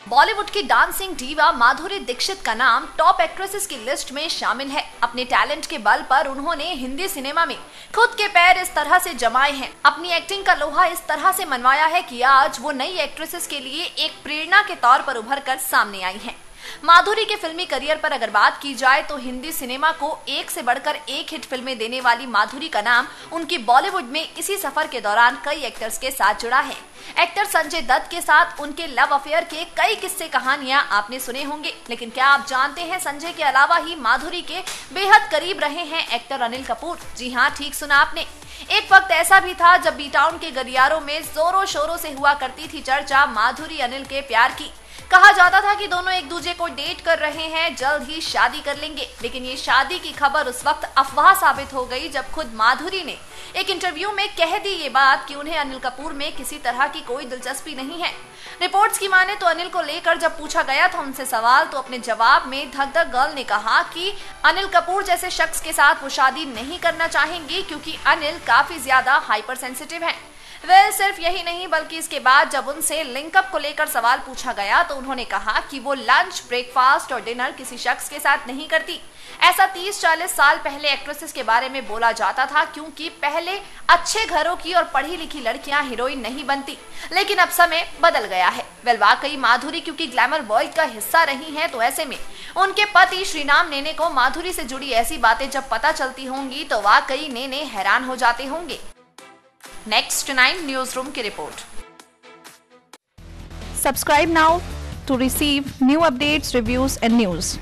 बॉलीवुड की dancing diva Madhuri Dixit का नाम टॉप एक्ट्रेसेस की लिस्ट में शामिल है। अपने टैलेंट के बल पर उन्होंने हिंदी सिनेमा में खुद के पैर इस तरह से जमाए हैं, अपनी एक्टिंग का लोहा इस तरह से मनवाया है कि आज वो नई एक्ट्रेसेस के लिए एक प्रेरणा के तौर पर उभर कर सामने आई हैं। माधुरी के फिल्मी करियर पर अगर बात की जाए तो हिंदी सिनेमा को एक से बढ़कर एक हिट फिल्में देने वाली माधुरी का नाम उनकी बॉलीवुड में इसी सफर के दौरान कई एक्टर्स के साथ जुड़ा है। एक्टर संजय दत्त के साथ उनके लव अफेयर के कई किस्से कहानियां आपने सुने होंगे, लेकिन क्या आप जानते हैं संजय के अलावा ही माधुरी के बेहद करीब रहे हैं एक्टर अनिल कपूर। जी हाँ, ठीक सुना आपने। एक वक्त ऐसा भी था जब बी टाउन के गलियारों में जोरों शोरों से हुआ करती थी चर्चा माधुरी अनिल के प्यार की। कहा जाता था कि दोनों एक दूसरे को डेट कर रहे हैं, जल्द ही शादी कर लेंगे। लेकिन ये शादी की खबर उस वक्त अफवाह साबित हो गई जब खुद माधुरी ने एक इंटरव्यू में कह दी ये बात कि उन्हें अनिल कपूर में किसी तरह की कोई दिलचस्पी नहीं है। रिपोर्ट्स की माने तो अनिल को लेकर जब पूछा गया था उनसे सवाल, तो अपने जवाब में धक धक गर्ल ने कहा कि अनिल कपूर जैसे शख्स के साथ वो शादी नहीं करना चाहेंगी क्योंकि अनिल काफी ज्यादा हाइपर सेंसिटिव हैं। सिर्फ यही नहीं बल्कि इसके बाद जब उनसे लिंकअप को लेकर सवाल पूछा गया तो उन्होंने कहा कि वो लंच, ब्रेकफास्ट और डिनर किसी शख्स के साथ नहीं करती। ऐसा 30-40 साल पहले एक्ट्रेसेस के बारे में बोला जाता था क्योंकि पहले अच्छे घरों की और पढ़ी लिखी लड़कियां हीरोइन नहीं बनती, लेकिन अब समय बदल गया है। वाकई माधुरी क्योंकि ग्लैमर वर्ल्ड का हिस्सा रही हैं, तो ऐसे में उनके पति श्रीराम नेने को माधुरी से जुड़ी ऐसी बातें जब पता चलती होंगी तो वाकई नेने हैरान हो जाते होंगे। नेक्स्ट 9 न्यूज रूम की report. Subscribe now to receive new updates, reviews and news.